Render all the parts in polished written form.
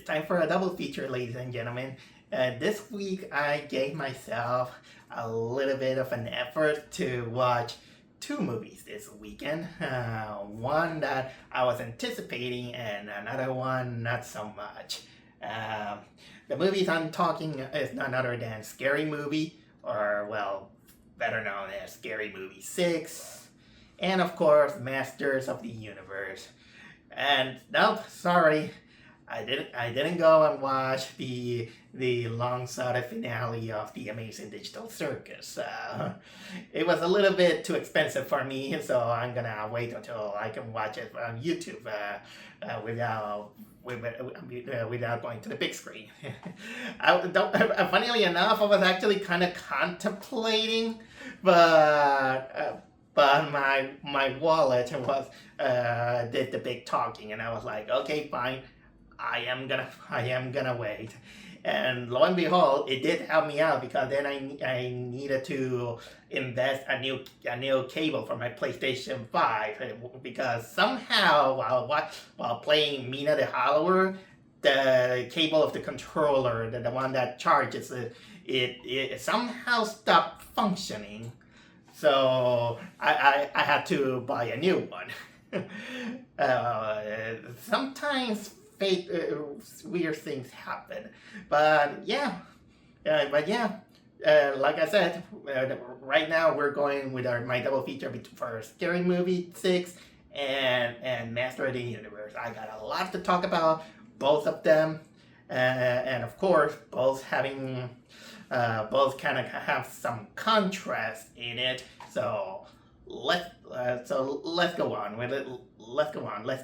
time for a double feature, ladies and gentlemen. This week I gave myself a little bit of an effort to watch two movies this weekend. One that I was anticipating and another one not so much. The movies I'm talking is none other than Scary Movie, or well, better known as Scary Movie 6, and of course Masters of the Universe. And nope, sorry, I didn't go and watch the long-sought finale of the Amazing Digital Circus. It was a little bit too expensive for me, so I'm gonna wait until I can watch it on YouTube without going to the big screen. Funnily enough, I was actually kind of contemplating, but my wallet was did the big talking, and I was like, okay, fine, I am gonna wait. And lo and behold, it did help me out, because then I needed to invest a new cable for my PlayStation 5, because somehow while playing Mina the Hollower, the cable of the controller, the one that charges it somehow stopped functioning. So I had to buy a new one. Sometimes fate, weird things happen, but like I said, right now we're going with my double feature for Scary Movie 6 and Master of the Universe. I got a lot to talk about both of them, and of course both having kind of have some contrast in it. So let's go on with it. Let's go on. Let's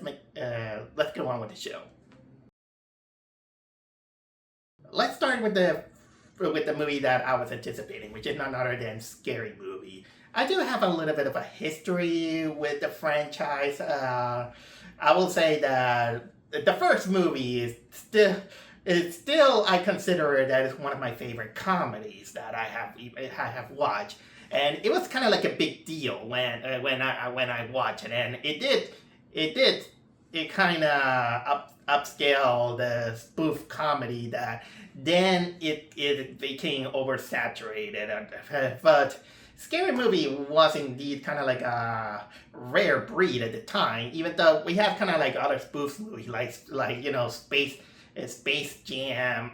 go on with the show. Let's start with the movie that I was anticipating, which is none other than Scary Movie. I do have a little bit of a history with the franchise. I will say that the first movie is still I consider it as one of my favorite comedies that I have watched, and it was kind of like a big deal when I watched it, and it kind of upscale the spoof comedy that then it became oversaturated. But Scary Movie was indeed kind of like a rare breed at the time, even though we have kind of like other spoof movies like Space Jam,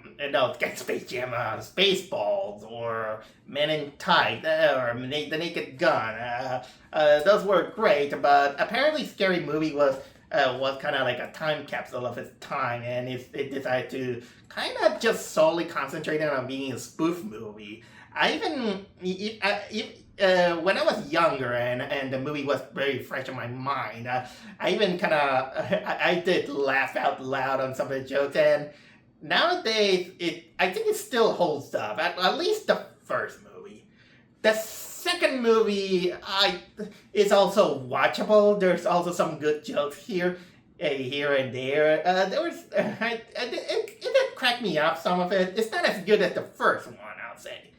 Spaceballs, or Men in Tight, or The Naked Gun. Those were great, but apparently Scary Movie was kind of like a time capsule of its time, and it decided to kind of just solely concentrate on being a spoof movie. When I was younger and the movie was very fresh in my mind, I even kind of I did laugh out loud on some of the jokes, and nowadays I think it still holds up, at least the first movie. The second movie is also watchable. There's also some good jokes here and there. It did crack me up, some of it. It's not as good as the first one, I'll say.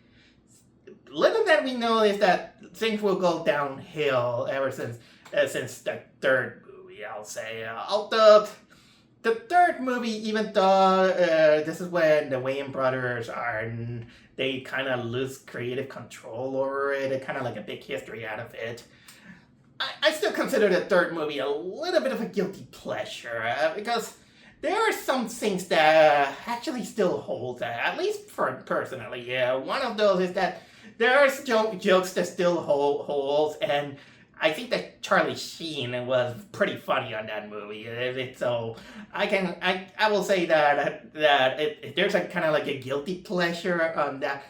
Little that we know is that things will go downhill ever since the third movie, I'll say. Although the third movie, even though this is when the Wayan Brothers they kind of lose creative control over it, and kind of like a big history out of it, I still consider the third movie a little bit of a guilty pleasure, because there are some things that actually still hold, at least for personally. Yeah, one of those is that there are jokes that still holds, and I think that Charlie Sheen was pretty funny on that movie. So I will say that there's a kind of like a guilty pleasure on that.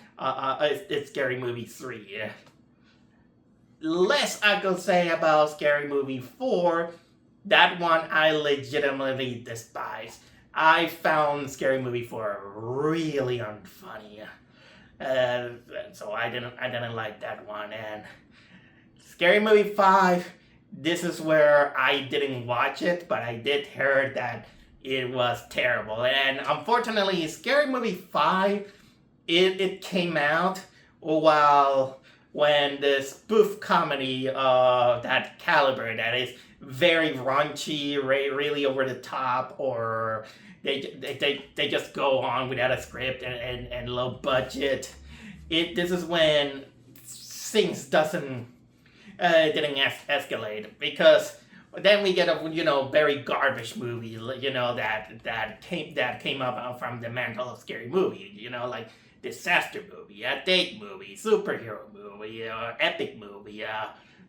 It's Scary Movie 3. Yeah. Less I could say about Scary Movie 4. That one I legitimately despise. I found Scary Movie 4 really unfunny. So I didn't like that one. And Scary Movie 5, this is where I didn't watch it, but I did hear that it was terrible. And unfortunately, Scary Movie 5, it came out when the spoof comedy of that caliber, that is very raunchy, really over the top, or they just go on without a script and low budget. This is when things didn't escalate, because then we get a very garbage movie, that came up from the mantle of scary movie, like disaster movie, a date movie, superhero movie, epic movie,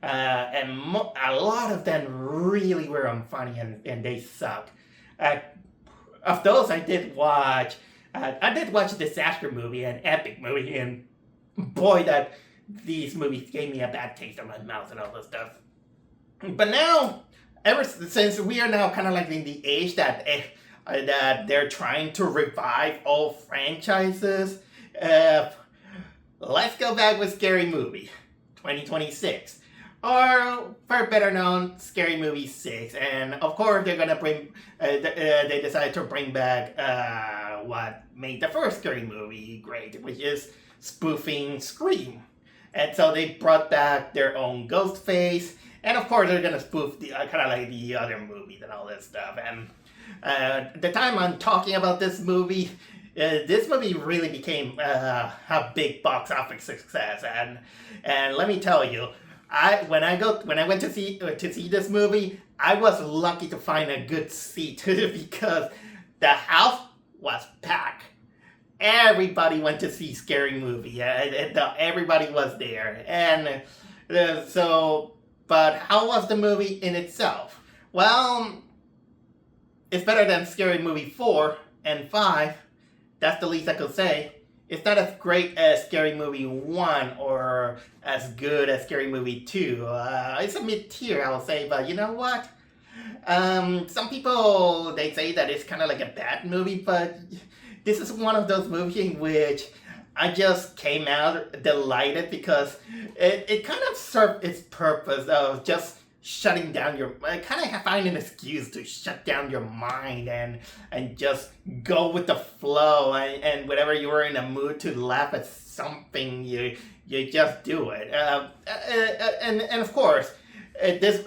and a lot of them really were unfunny, and they suck. Of those, I did watch disaster movie and epic movie, and boy, that these movies gave me a bad taste in my mouth and all this stuff. But now, ever since we are now kind of like in the age that they're trying to revive old franchises, let's go back with Scary Movie 2026, or for better known, Scary Movie 6. And of course, they're gonna bring. They decided to bring back what made the first Scary Movie great, which is spoofing Scream. And so they brought back their own ghost face. And of course, they're gonna spoof the kind of like the other movies and all this stuff. And the time I'm talking about this movie really became a big box office success. And let me tell you, when I went to see this movie, I was lucky to find a good seat because the house was packed. Everybody went to see Scary Movie. Everybody was there, and so. But how was the movie in itself? Well, it's better than Scary Movie 4 and 5. That's the least I could say. It's not as great as Scary Movie 1 or as good as Scary Movie 2. It's a mid-tier, I'll say, but you know what? Some people, they say that it's kind of like a bad movie, but this is one of those movies in which I just came out delighted because it kind of served its purpose of just shutting down kind of find an excuse to shut down your mind and just go with the flow, and whenever you were in a mood to laugh at something, you just do it. And of course, this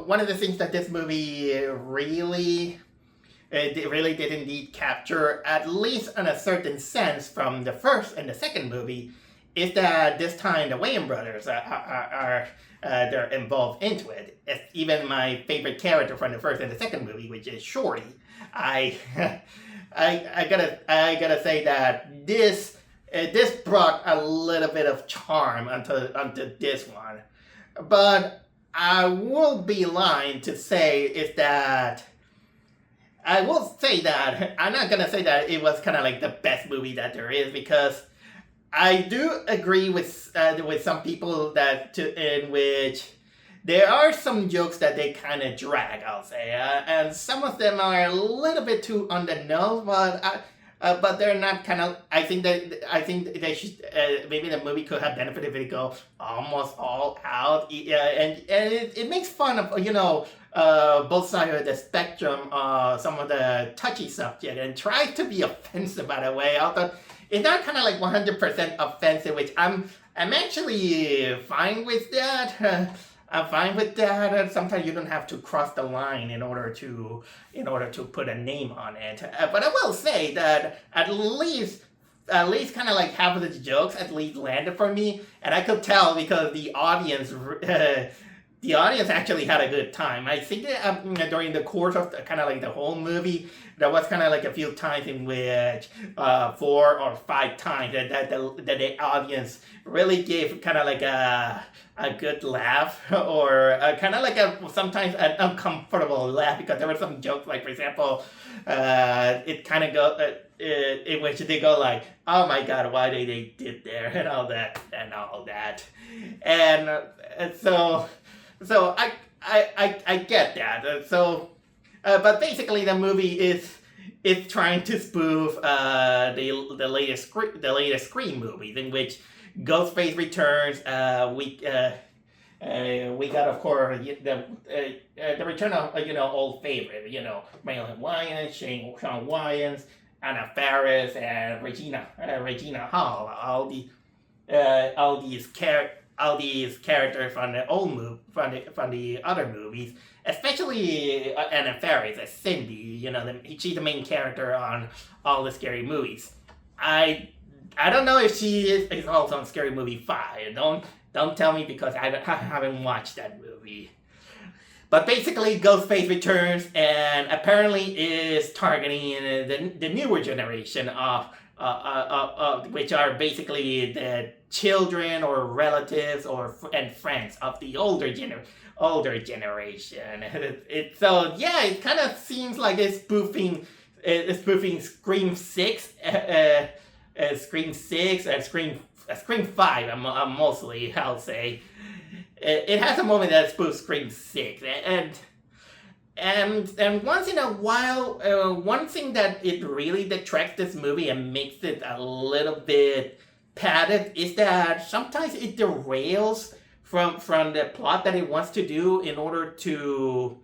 one of the things that this movie really did indeed capture, at least in a certain sense, from the first and the second movie, is that this time the Wayan Brothers are they're involved into it. It's even my favorite character from the first and the second movie, which is Shorty. I gotta say that this brought a little bit of charm onto this one, but I will be lying to say is that. I will say that I'm not gonna say that it was kind of like the best movie that there is, because I do agree with some people in which there are some jokes that they kind of drag, I'll say, and some of them are a little bit too on the nose, but they're not kind of. I think they should maybe the movie could have benefited if it go almost all out, and it makes fun of both sides of the spectrum, some of the touchy subject, and tries to be offensive by the way. Although it's not kind of like 100% offensive, which I'm actually fine with that. I'm fine with that. Sometimes you don't have to cross the line in order to put a name on it. But I will say that at least kind of like half of the jokes at least landed for me, and I could tell because the audience actually had a good time. I think that, during the course of kind of like the whole movie, there was kind of like a few times in which 4 or 5 times that the audience really gave kind of like a good laugh, or kind of like sometimes an uncomfortable laugh, because there were some jokes, like for example, it kind of go in which they go like, oh my god, why they did there, and all that, and so I get that. But basically the movie is trying to spoof the latest Scream movies, in which Ghostface returns. We got, of course, the return of old favorite, Marilyn Wayans, Sean Wayans, Anna Faris, and Regina Hall. All these characters. all these characters from the old from the other movies, especially Anna Faris as Cindy. She's the main character on all the scary movies. I don't know if she is also on Scary Movie 5. Don't tell me because I haven't watched that movie. But basically, Ghostface returns and apparently is targeting the newer generation of which are basically the children or relatives and friends of the older generation. So yeah, it kind of seems like it's spoofing Scream 6. Scream 6 and Scream 5, mostly, I'll say. It has a moment that spoofs Scream 6. And once in a while, one thing that it really detracts this movie and makes it a little bit padded is that sometimes it derails from the plot that it wants to do in order to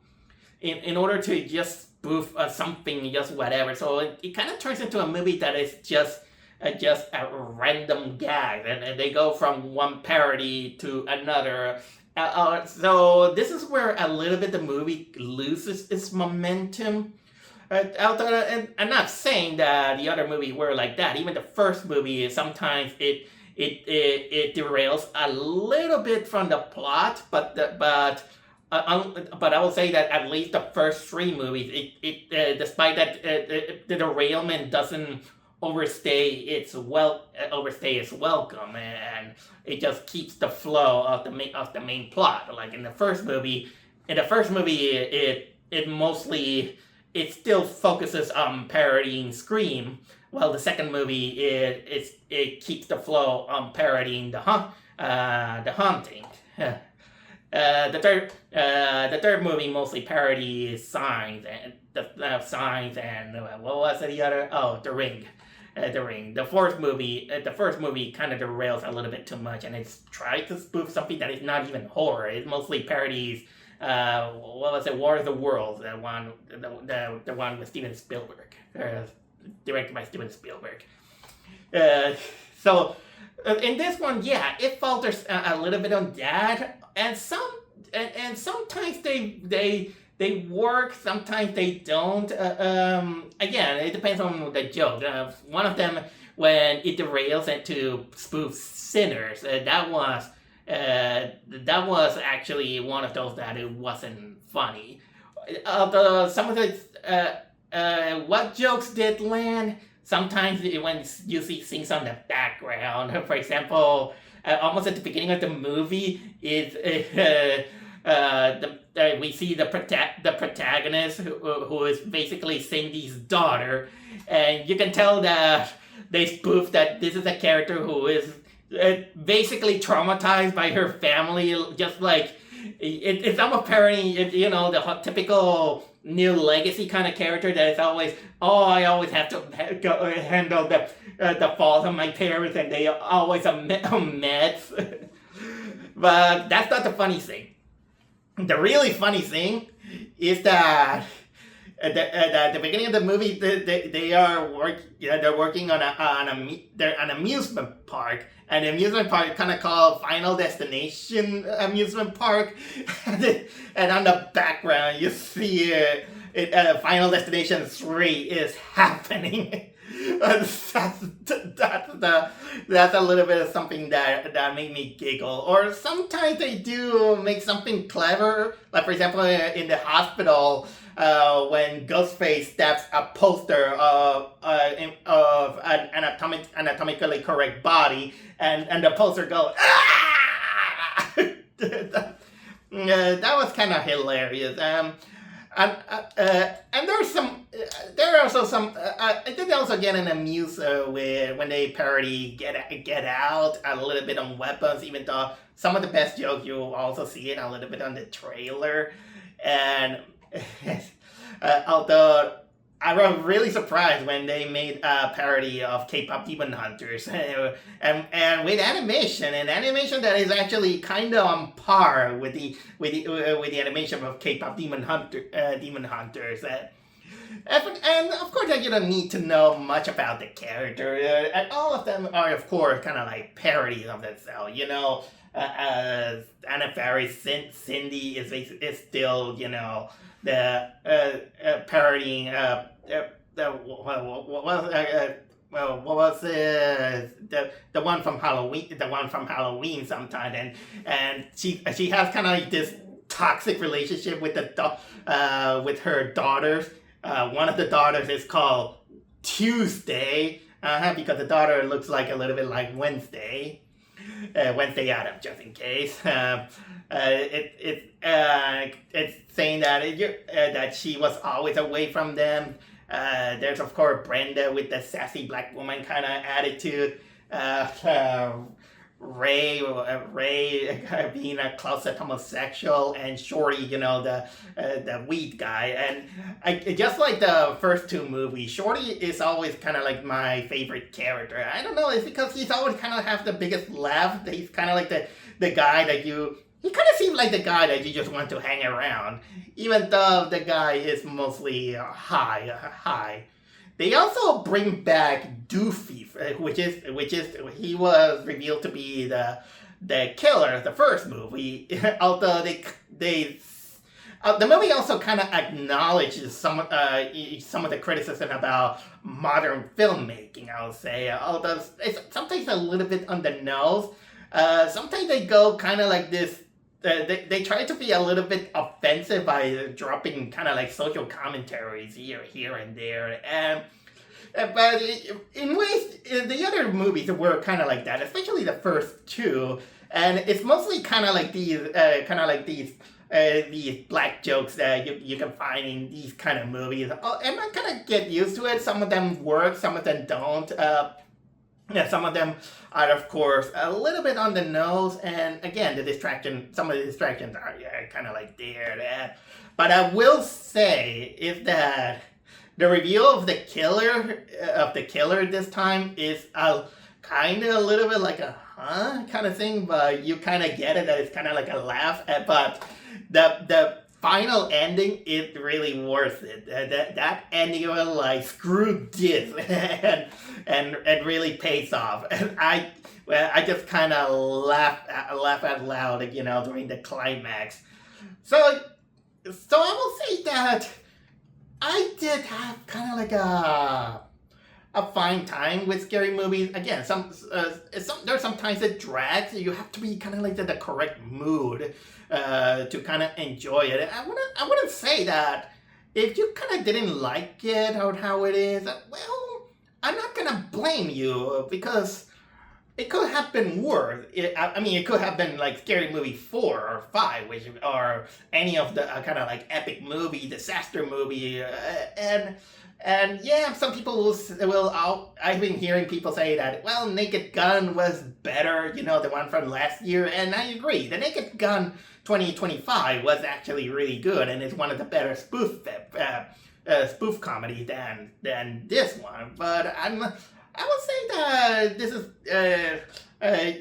just spoof something, just whatever. So it kind of turns into a movie that is just a random gag, and they go from one parody to another. So this is where a little bit the movie loses its momentum. Although, and I'm not saying that the other movie were like that. Even the first movie, sometimes it derails a little bit from the plot, but I will say that at least the first three movies, despite that the derailment doesn't overstay its welcome, and it just keeps the flow of the main plot. Like in the first movie, it still focuses on parodying Scream, while the second movie it keeps the flow on parodying the haunting. The third movie mostly parodies Signs and what was the other? Oh, The Ring. The Ring. The first movie kind of derails a little bit too much, and it's tried to spoof something that is not even horror. It mostly parodies. What was it? War of the Worlds. The one with Steven Spielberg, directed by Steven Spielberg. So in this one, yeah, it falters a little bit on that, and sometimes they work, sometimes they don't. Again, it depends on the joke. One of them, when it derails into spoof Sinners, that was actually one of those that it wasn't funny. Although some of the what jokes did land, sometimes when you see things on the background, for example, almost at the beginning of the movie, we see the protagonist who is basically Cindy's daughter, and you can tell that they spoof that this is a character who is basically traumatized by her family, just like it's almost parodying, the typical New Legacy kind of character that is always, I always have to handle the fault of my parents, and they always are meds. But that's not the funny thing. The really funny thing is that at the beginning of the movie, they're working on an amusement park, and the amusement park kind of called Final Destination Amusement Park, and on the background you see Final Destination 3 is happening. That's a little bit of something that made me giggle. Or sometimes they do make something clever, like for example in the hospital, when Ghostface stabs a poster of an anatomically correct body, and the poster goes, ah! That was kind of hilarious. And there are also some. I think they also get an amuse with when they parody Get Out a little bit on weapons, even though some of the best jokes you'll also see it a little bit on the trailer. And although I was really surprised when they made a parody of K-pop Demon Hunters, and with animation that is actually kind of on par with the animation of K-pop Demon Hunters. And of course, you don't need to know much about the character. And all of them are, of course, kind of like parodies of themselves. Anna Faris, Cindy is still, the parodying what was the one from Halloween, sometimes, and she has kind of like this toxic relationship with with her daughters. One of the daughters is called Tuesday, because the daughter looks like a little bit like Wednesday. Wednesday Adam, just in case. It's saying that that she was always away from them. There's of course Brenda with the sassy black woman kind of attitude. Ray being a closet homosexual, and Shorty, the weed guy. And just like the first two movies, Shorty is always kind of like my favorite character. I don't know, it's because he's always kind of have the biggest laugh. He's kind of like the guy that he kind of seems like the guy that you just want to hang around, even though the guy is mostly high. They also bring back Doofy, which is he was revealed to be the killer of the first movie. Although the movie also kind of acknowledges some of the criticism about modern filmmaking, I would say. Although it's sometimes a little bit on the nose. Sometimes they go kind of like this. They try to be a little bit offensive by dropping kind of like social commentaries here and there, but in ways the other movies were kind of like that, especially the first two, and it's mostly kind of like these black jokes that you can find in these kind of movies. And I kind of get used to it. Some of them work, some of them don't. Some of them are, of course, a little bit on the nose, and again, some of the distractions are kind of like there. But I will say is that the reveal of the killer this time is kind of a little bit like a kind of thing, but you kind of get it that it's kind of like a laugh. But the final ending is really worth it. That ending was like, screw this, and really pays off. And I just kind of laugh out loud, during the climax. So I will say that I did have kind of like a fine time with scary movies. Again, there's sometimes it drags. You have to be kind of like in the correct mood to kind of enjoy it. I wouldn't say that if you kind of didn't like it or how it is, well, I'm not gonna blame you, because it could have been worse. It could have been like Scary Movie 4 or 5, or any of the kind of like epic movie, disaster movie, and yeah, some people will. I've been hearing people say that, well, Naked Gun was better, the one from last year, and I agree. The Naked Gun 2025 was actually really good, and it's one of the better spoof comedy than this one. But I would say that this is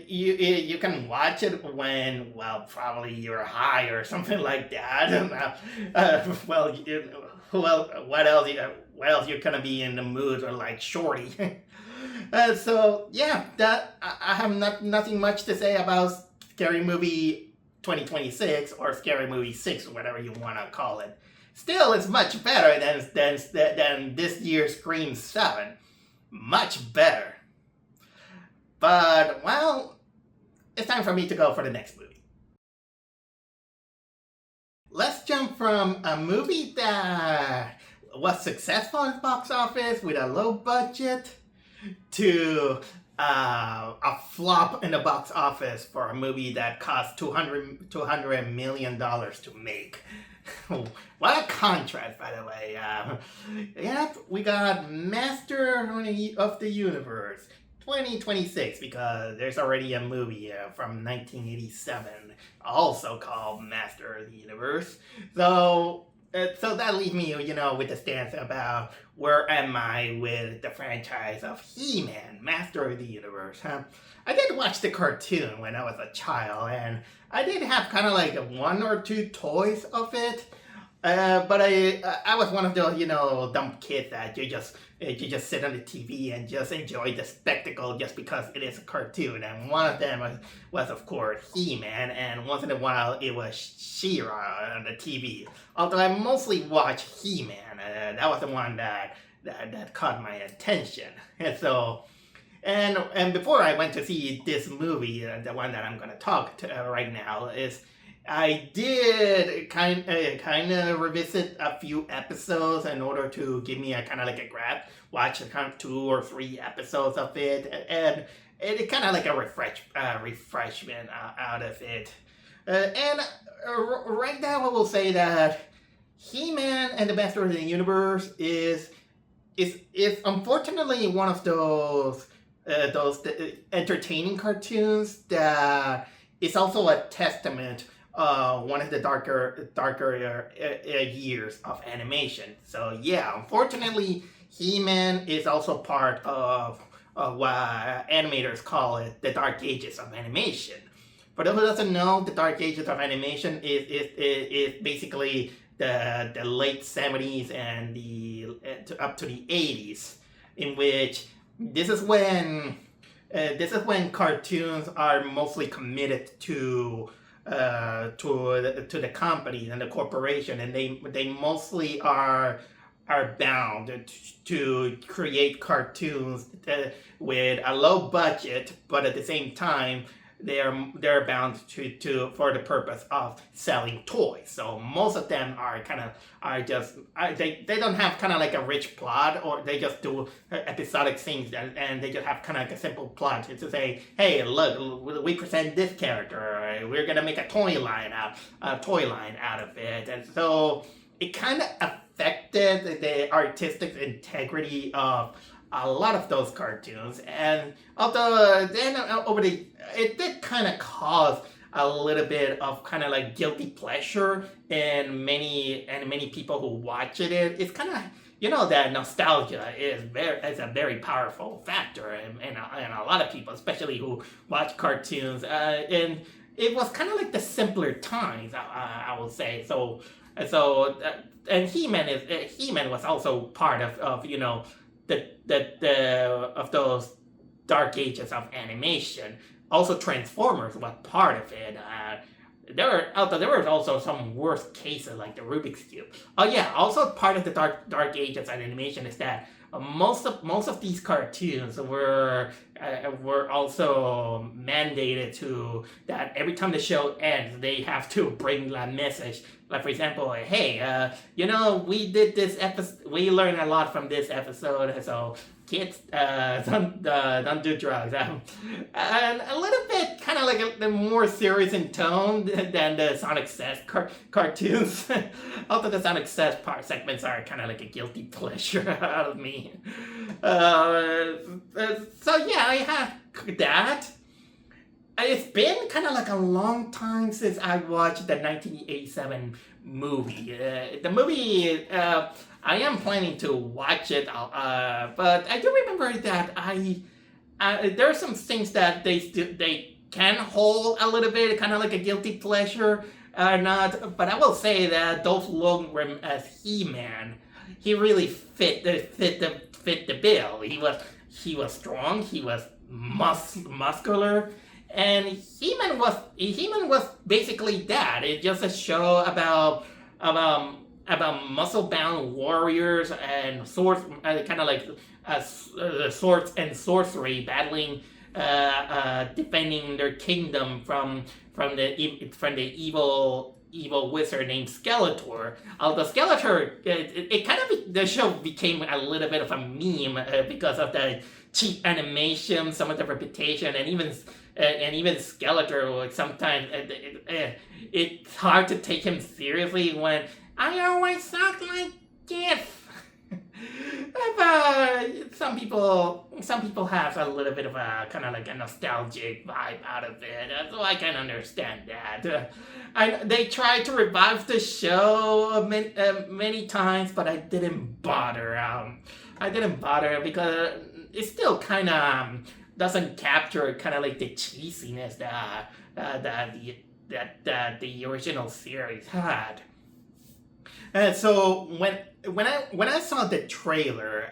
you can watch it when, well, probably you're high or something like that. What else you're gonna be in the mood, or like Shorty. So yeah, that I have nothing much to say about Scary Movie 2026 or Scary Movie 6, or whatever you want to call it. Still, it's much better than this year's Scream 7. Much better. But, well, it's time for me to go for the next movie. Let's jump from a movie that was successful in the box office with a low budget to a flop in the box office for a movie that cost $200 million to make. What a contrast, by the way. Yep, we got Master of the Universe 2026, because there's already a movie from 1987 also called Master of the Universe. So that leaves me, with the stance about where am I with the franchise of He-Man, Master of the Universe. I did watch the cartoon when I was a child, and I did have kind of like one or two toys of it. But I was one of those dumb kids that you just sit on the TV and just enjoy the spectacle just because it is a cartoon. And one of them was of course He-Man, and once in a while it was She-Ra on the TV. Although I mostly watch He-Man, that was the one that caught my attention. And so. And before I went to see this movie, the one that I'm going to talk to right now, is I did kind of revisit a few episodes in order to give me a kind of like a grab. Watch a kind of 2 or 3 episodes of it, and it kind of like a refreshment out of it. Right now, I will say that He-Man and the Master of the Universe is unfortunately one of those entertaining cartoons that is also a testament one of the darker years of animation. So yeah, unfortunately, He-Man is also part of what animators call it the dark ages of animation. For those who doesn't know, the dark ages of animation is basically the late 70s and up to the 80s, in which this is when cartoons are mostly committed to the companies and the corporation, and they mostly are bound to create cartoons with a low budget, but at the same time they're bound to for the purpose of selling toys. So most of them they don't have kind of like a rich plot, or they just do episodic things, and they just have kind of like a simple plot to say, hey, look, we present this character, we're gonna make a toy line out of it. And so it kind of affected the artistic integrity of a lot of those cartoons. And although then it did kind of cause a little bit of kind of like guilty pleasure in many people who watch it. It's kind of that nostalgia is a very powerful factor in a lot of people, especially who watch cartoons. And it was kind of like the simpler times, I will say. And He-Man was also part of of those dark ages of animation. Also, Transformers was part of it. There were also some worst cases like the Rubik's Cube. Oh yeah, also part of the dark ages of animation is that most of these cartoons were also mandated to that every time the show ends, they have to bring a message. Like, for example, hey, we did this episode, we learned a lot from this episode, so kids, don't do drugs. And a little bit kind of like the more serious in tone than the Sonic Says cartoons. Although the Sonic Says segments are kind of like a guilty pleasure out of me. So yeah, I have that. It's been kind of like a long time since I watched the 1987 movie. The movie, I am planning to watch it, but I do remember that there are some things that they can hold a little bit, kind of like a guilty pleasure, not. But I will say that Dolph Lundgren as He-Man, he really fit the bill. He was strong. He was muscular. And He-Man was basically that. It's just a show about muscle-bound warriors and swords, kind of like swords and sorcery, battling, defending their kingdom from the evil wizard named Skeletor. Although Skeletor, it kind of, the show became a little bit of a meme because of the cheap animation, some of the reputation, and even Skeletor, like sometimes it's hard to take him seriously when I always talk like this. Some people have a little bit of a kind of like a nostalgic vibe out of it, so I can understand that. They tried to revive the show many times, but I didn't bother. Because it still kind of doesn't capture kind of like the cheesiness that the original series had. So when I saw the trailer,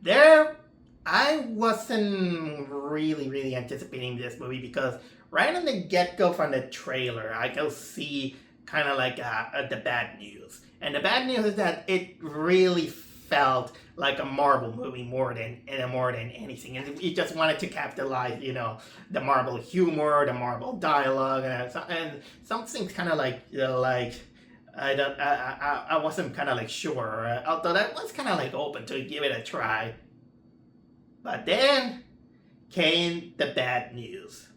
there I wasn't really anticipating this movie because right on the get go from the trailer, I go see kind of like the bad news, and the bad news is that it really felt like a Marvel movie more than anything, and it just wanted to capitalize, the Marvel humor, the Marvel dialogue, and some things kind of like like. I wasn't kind of like sure, although I was kind of like open to give it a try. But then came the bad news.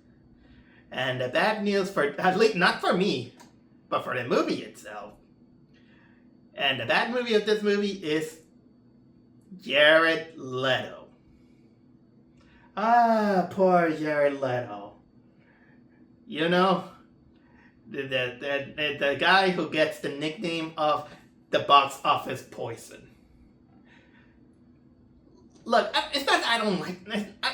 And the bad news for, at least not for me, but for the movie itself. And the bad movie of this movie is Jared Leto. Ah, poor Jared Leto. You know, the guy who gets the nickname of the box office poison. Look, it's not that I don't like.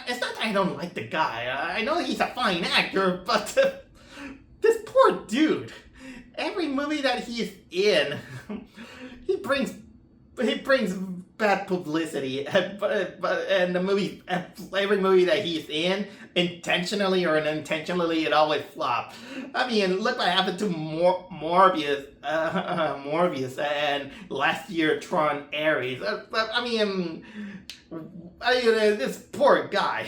It's not that I don't like the guy. I know he's a fine actor, but this poor dude. Every movie that he's in, he brings bad publicity. And every movie that he's in, intentionally or unintentionally, it always flops. I mean, look what happened to Morbius and last year Tron Ares. This poor guy.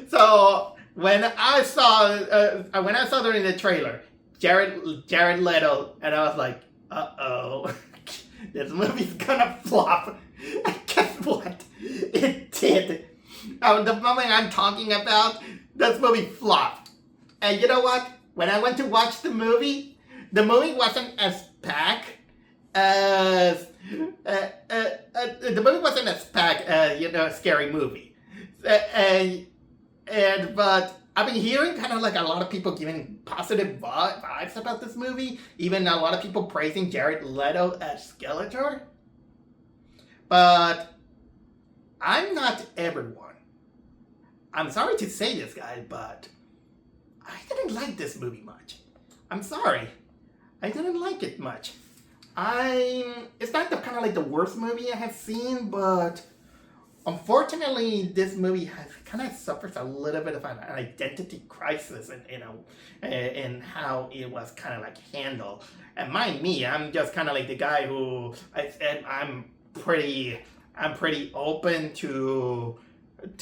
So when I saw during the trailer, Jared Leto, and I was like, uh-oh, this movie's gonna flop. And guess what? It did. The moment I'm talking about, this movie flopped. And you know what? When I went to watch the movie wasn't as packed as the movie wasn't as packed as a scary movie. But I've been hearing kind of like a lot of people giving positive vibes about this movie. Even a lot of people praising Jared Leto as Skeletor. But I'm not everyone. I'm sorry to say this, guy, but I didn't like this movie much. I'm sorry. I didn't like it much. It's not the kind of like the worst movie I have seen, but unfortunately, this movie has kind of suffers a little bit of an identity crisis in how it was kind of like handled. And mind me, I'm just kind of like the guy who I'm pretty open to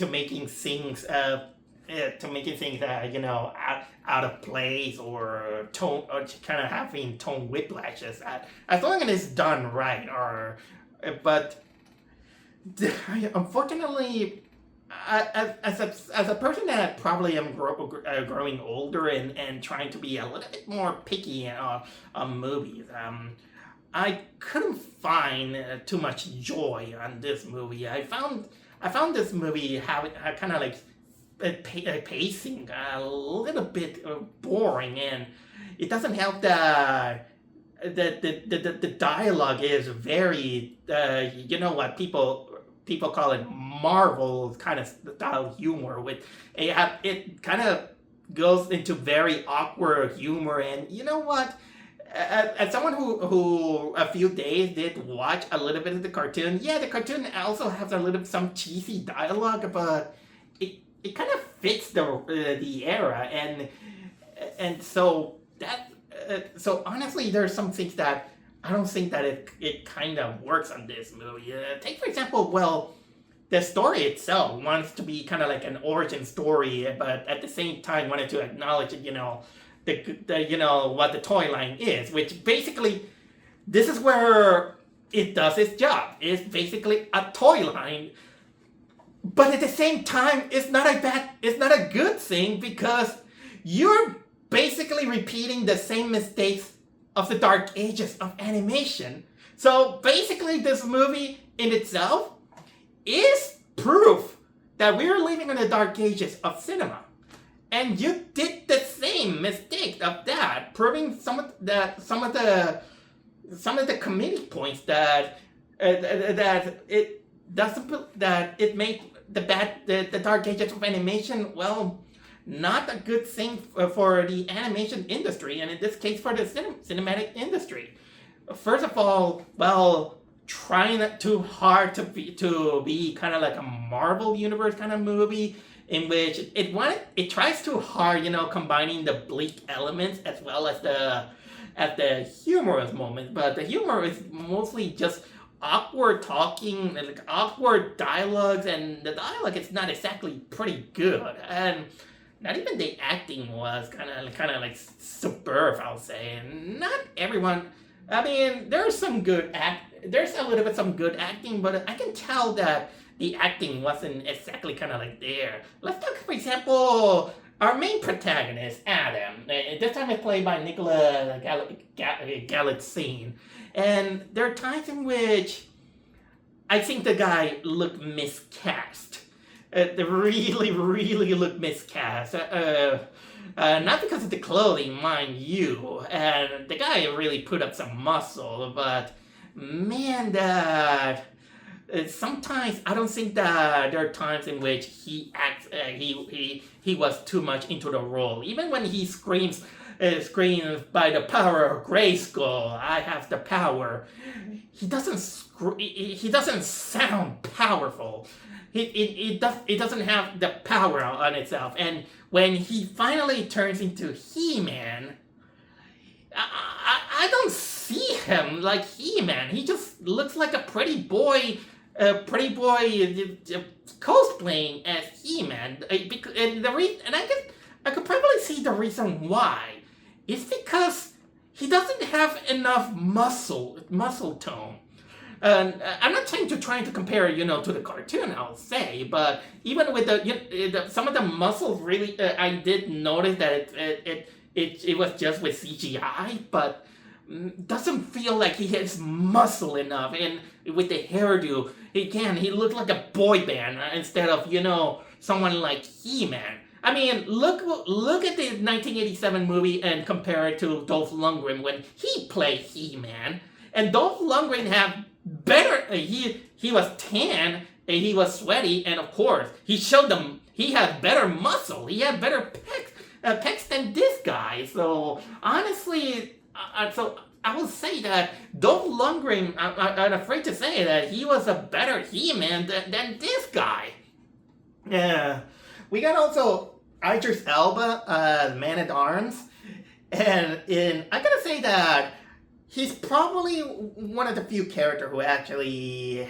making things out of place or tone, or kind of having tone whiplashes, as long as it's done right. But unfortunately, as a person that probably am growing older and trying to be a little bit more picky on movies, I couldn't find too much joy on this movie. I found this movie having kind of like pacing a little bit boring, and it doesn't help that the dialogue is very what people call it Marvel kind of style humor. With it kind of goes into very awkward humor, and you know what? As someone who a few days did watch a little bit of the cartoon, the cartoon also has some cheesy dialogue, but it kind of fits the era, and so that so honestly, there's some things that I don't think that it kind of works on this movie. Take for example, the story itself wants to be kind of like an origin story, but at the same time wanted to acknowledge what the toy line is, which basically this is where it does its job. It's basically a toy line, but at the same time, it's not a good thing, because you're basically repeating the same mistakes of the dark ages of animation. So basically, this movie in itself is proof that we're living in the dark ages of cinema. And you did the same mistake of that, proving some of the committee points that it made the dark ages of animation, not a good thing for the animation industry, and in this case for the cinematic industry. first of all, well, trying too hard to be kind of like a Marvel universe kind of movie in which it tries too hard, combining the bleak elements as well as the humorous moments, but the humor is mostly just awkward talking, like awkward dialogues, and the dialogue is not exactly pretty good, and not even the acting was kind of like superb, I'll say. And not everyone. I mean, there's a little bit some good acting, but I can tell that the acting wasn't exactly kind of like there. Let's talk, for example, our main protagonist, Adam. This time it's played by Nicola Galitzine. And there are times in which I think the guy looked miscast. They really, really look miscast. Not because of the clothing, mind you. And the guy really put up some muscle, but man, that sometimes I don't think that there are times in which he acts. He was too much into the role. Even when he screams by the power of Grayskull, I have the power. He doesn't sound powerful. It doesn't have the power on itself. And when he finally turns into He-Man, I don't see him like He-Man. He just looks like a pretty boy cosplaying as He-Man. And I could probably see the reason why. It's because he doesn't have enough muscle tone. I'm not trying to compare, to the cartoon, I'll say, but even with some of the muscles, really, I did notice that it was just with CGI, but doesn't feel like he has muscle enough. And with the hairdo, he looked like a boy band instead of, someone like He-Man. I mean, look at the 1987 movie and compare it to Dolph Lundgren when he played He-Man. And Dolph Lundgren had better. He was tan and he was sweaty, and of course he showed them he had better muscle. He had better pecs than this guy. So honestly, so I will say that Dolph Lundgren. I'm afraid to say that he was a better He-Man than this guy. Yeah, we got also Idris Elba, Man at Arms, and I gotta say that he's probably one of the few characters who actually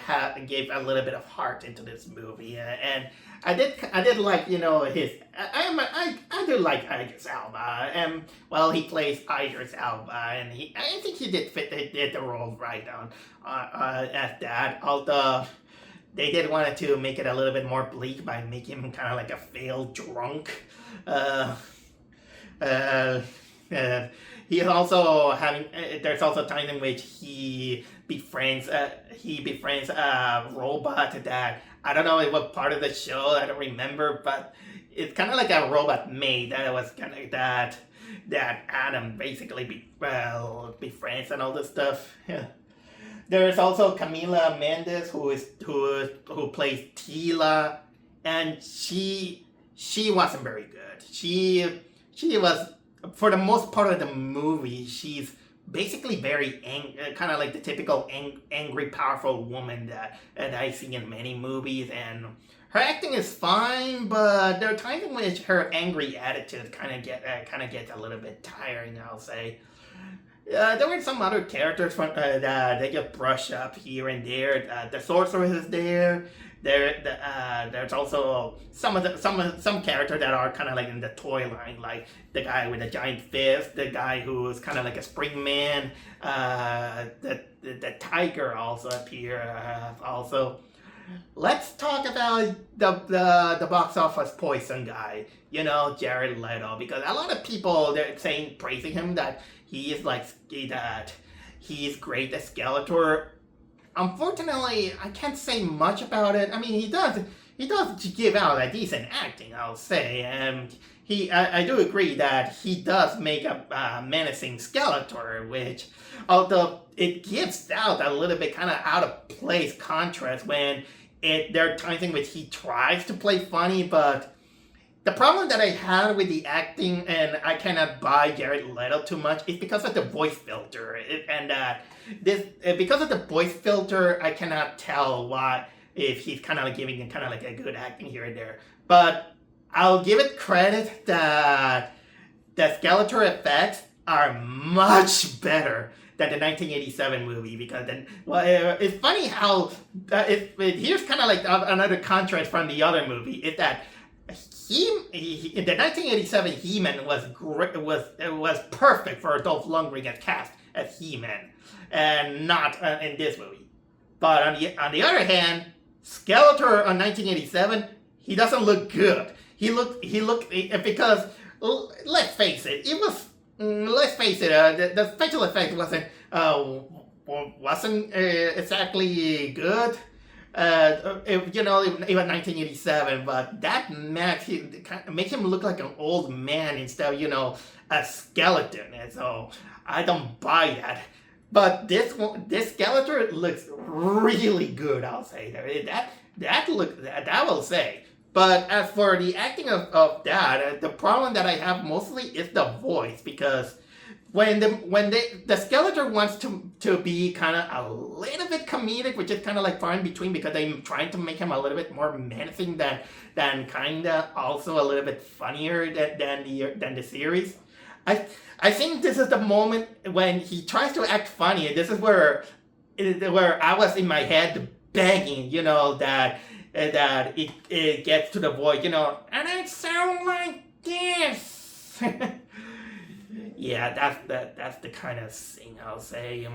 gave a little bit of heart into this movie, and I did like his I do like Idris Elba, and well, he plays Idris Elba, and I think he did the role right on as that, although they did want to make it a little bit more bleak by making him kind of like a failed drunk. He also having. There's also time in which he befriends a robot that I don't know what part of the show, I don't remember, but it's kind of like a robot maid that was kind of that Adam basically befriends and all this stuff. Yeah. There's also Camila Mendes who plays Tila, and she wasn't very good. She was, for the most part of the movie, she's basically very kind of like the typical angry, powerful woman that I see in many movies, and her acting is fine, but there are times in which her angry attitude kind of gets a little bit tiring, I'll say. There were some other characters that they just brush up here and there. The sorceress is there. There's also some characters that are kind of like in the toy line, like the guy with the giant fist, the guy who's kind of like a spring man, the tiger also appear. Also, let's talk about the box office poison guy. Jared Leto, because a lot of people they're praising him that he is he's great as Skeletor. Unfortunately, I can't say much about it. I mean, he does give out a decent acting, I'll say, and I do agree that he does make a menacing Skeletor, which, although it gives out a little bit kind of out of place contrast when there are times in which he tries to play funny, but the problem that I had with the acting, and I cannot buy Jared Leto too much, is because of the voice filter. Because of the voice filter, I cannot tell why if he's kind of like giving kind of like a good acting here and there. But I'll give it credit that the Skeletor effects are much better than the 1987 movie, because then, well, it's funny how here's kind of like another contrast from the other movie is that in the 1987 He-Man was perfect for Dolph Lundgren as cast as He-Man, and not in this movie. But on the other hand, Skeletor on 1987, he doesn't look good. He looked because let's face it, the special effect wasn't exactly good. Even 1987, but that makes him look like an old man instead of a skeleton, and so I don't buy that. But this Skeletor looks really good, I'll say. That will say. But as for the acting of that, the problem that I have mostly is the voice, because when the Skeletor wants to be kind of a little bit comedic, which is kind of like far in between, because they're trying to make him a little bit more menacing than kind of also a little bit funnier than the series. I think this is the moment when he tries to act funny, and this is where I was in my head begging, that it gets to the voice, and I sound like this. Yeah, that's the kind of thing I'll say.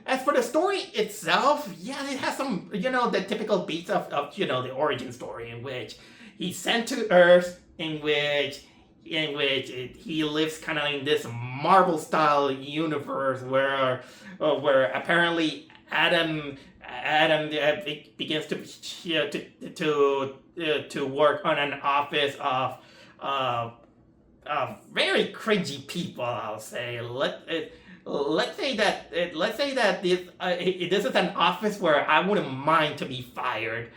As for the story itself, yeah, it has some, the typical beats of the origin story, in which he's sent to Earth, in which he lives kind of in this Marvel-style universe where apparently Adam begins to work on an office of very cringy people, I'll say. Let's say that this is an office where I wouldn't mind to be fired.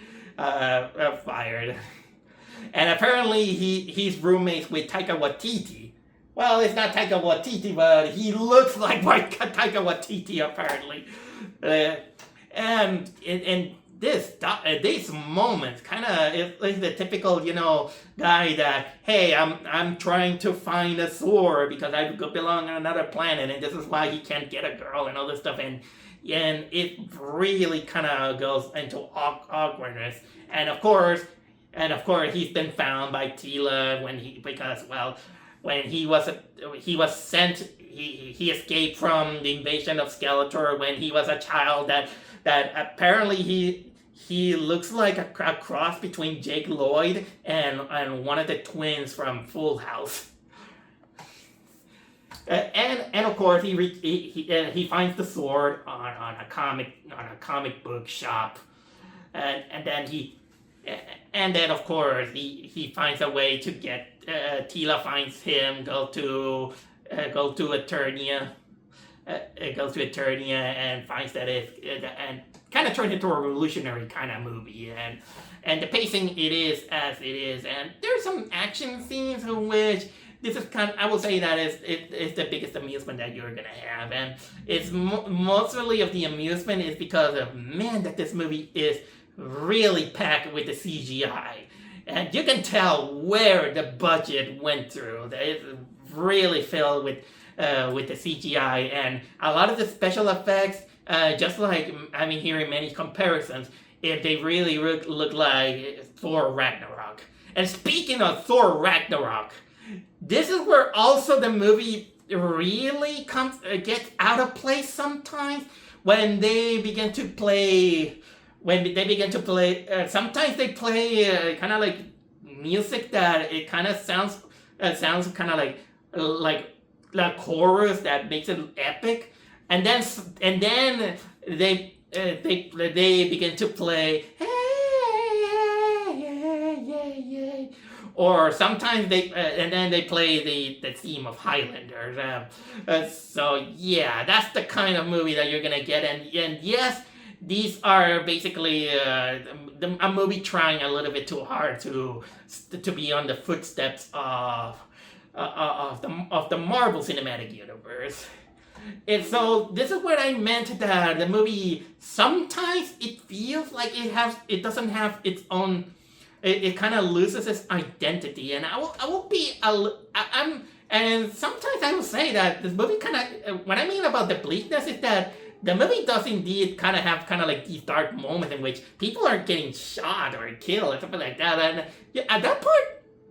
And apparently he's roommates with Taika Waititi. Well, it's not Taika Waititi, but he looks like Taika Waititi apparently. And in these moments, kind of it's the typical, guy that, hey, I'm trying to find a sword because I belong on another planet, and this is why he can't get a girl and all this stuff, and it really kind of goes into awkwardness, and of course he's been found by Tila when he was sent. He escaped from the invasion of Skeletor when he was a child. That apparently he looks like a cross between Jake Lloyd and one of the twins from Full House. And of course he finds the sword on a comic book shop, and then of course he finds a way to get Tila finds him, go to Eternia. Goes to Eternia and finds that and kind of turns into a revolutionary kind of movie, and the pacing it is as it is, and there's some action scenes in which this is I will say that it's the biggest amusement that you're gonna have, and it's mostly of the amusement is because of that this movie is really packed with the CGI, and you can tell where the budget went through. It's really filled with the CGI, and a lot of the special effects, just like hearing many comparisons, they really look like Thor Ragnarok. And speaking of Thor Ragnarok, this is where also the movie really gets out of place sometimes when they begin to play. Sometimes they play kind of like music that it kind of sounds kind of like the chorus that makes it epic, and then they begin to play hey, or sometimes they play the theme of Highlanders. So yeah, that's the kind of movie that you're gonna get, and yes, these are basically a movie trying a little bit too hard to be on the footsteps of the Marvel Cinematic Universe. And so this is what I meant, that the movie sometimes it feels like it doesn't have its own. It kind of loses its identity, and I will be I'm and sometimes I will say that this movie kind of, what I mean about the bleakness is that the movie does indeed kind of have kind of like these dark moments in which people are getting shot or killed or something like that, and yeah, at that point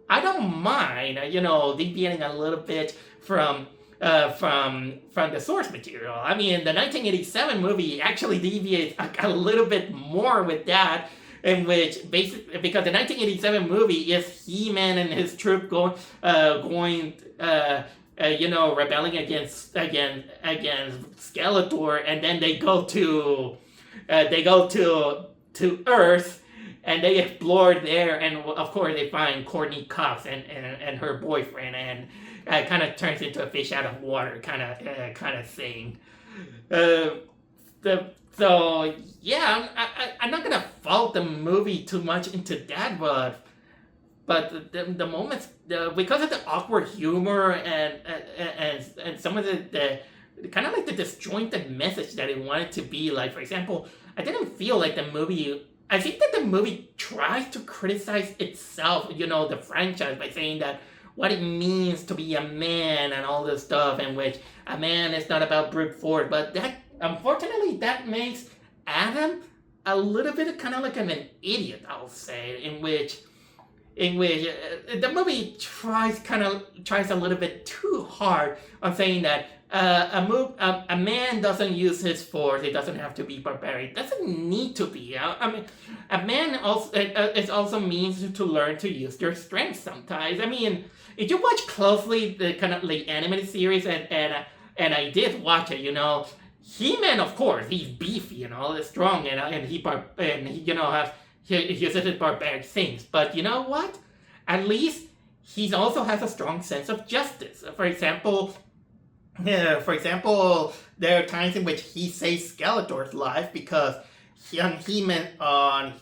I don't mind, deviating a little bit from the source material. I mean, the 1987 movie actually deviates a little bit more with that, in which basically, because the 1987 movie is He-Man and his troop rebelling against Skeletor, and then they go to Earth, and they explore there, and of course they find Courtney Cox and her boyfriend, and kind of turns into a fish out of water kind of thing. So yeah, I'm not gonna fault the movie too much into that, but the moments, because of the awkward humor and some of the kind of like the disjointed message that it wanted to be, like, for example, I didn't feel like the movie. I think that the movie tries to criticize itself, the franchise, by saying that what it means to be a man and all this stuff, in which a man is not about brute force, but that, unfortunately, that makes Adam a little bit kind of like an idiot, I'll say, in which the movie tries a little bit too hard on saying that a man doesn't use his force. It doesn't have to be barbaric. It doesn't need to be. I mean, a man also it also means to learn to use your strength sometimes. I mean, if you watch closely the kind of like animated series, and I did watch it, He-Man, of course, he's beefy, strong, and he uses his barbaric things. But you know what? At least he also has a strong sense of justice. For example, there are times in which he saves Skeletor's life because on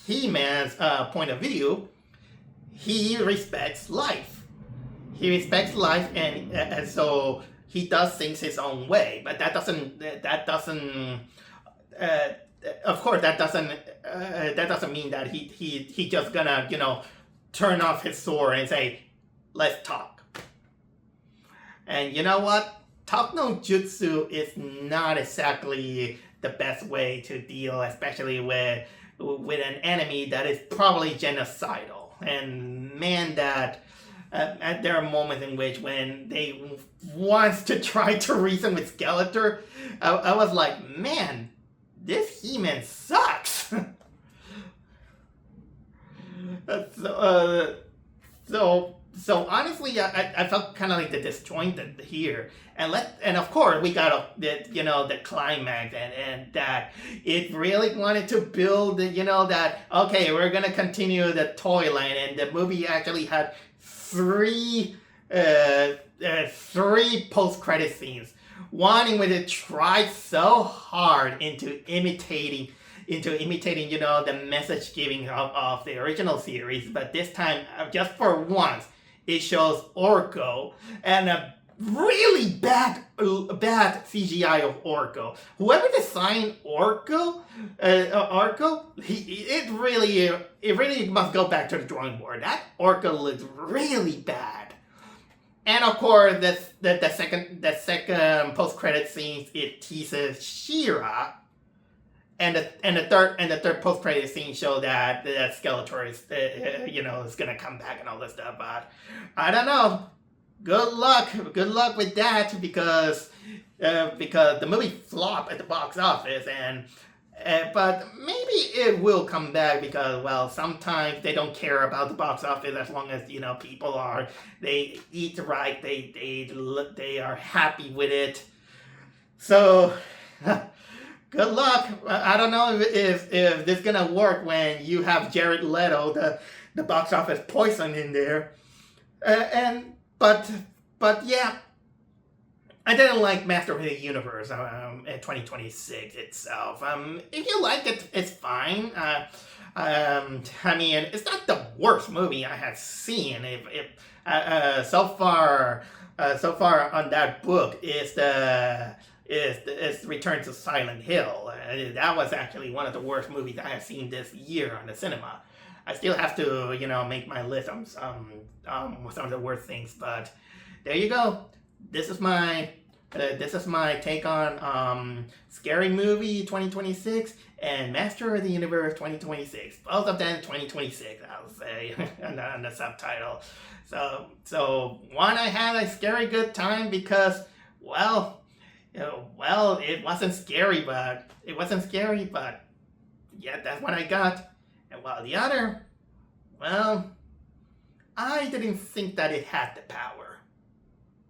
He-Man's point of view, he respects life. He respects life, and so he does things his own way. But that doesn't of course, that doesn't mean that he just gonna turn off his sword and say, let's talk. And you know what? Talk no jutsu is not exactly the best way to deal, especially with an enemy that is probably genocidal. And man, that there are moments in which when they wants to try to reason with Skeletor, I was like, man, this He-Man sucks. So honestly, I felt kind of like the disjointed here, and of course we got the climax, and that it really wanted to build that, okay, we're gonna continue the toy line, and the movie actually had three post-credit scenes. One in which it tried so hard into imitating the message giving of the original series, but this time, just for once, it shows Orko and a really bad CGI of Orko. Whoever designed Orko, it really must go back to the drawing board. That Orko looks really bad. And of course, the second post-credit scene, it teases She-Ra. And the third post-credit scene show that Skeletor is is gonna come back and all this stuff. But I don't know. Good luck with that, because the movie flopped at the box office, and but maybe it will come back, because, well, sometimes they don't care about the box office as long as people they eat right, they are happy with it. So. Good luck. I don't know if this is gonna work when you have Jared Leto, the box office poison in there, but yeah, I didn't like Master of the Universe in 2026 itself. If you like it, it's fine. I mean, it's not the worst movie I have seen. If so far on that book is Return to Silent Hill. That was actually one of the worst movies I have seen this year on the cinema. I still have to, make my list on some of the worst things, but there you go. This is my take on Scary Movie 2026 and Master of the Universe 2026. Both of them 2026, I'll say on the subtitle. So one, I had a scary good time because, well, it wasn't scary, but yeah, that's what I got. And while the other, well, I didn't think that it had the power.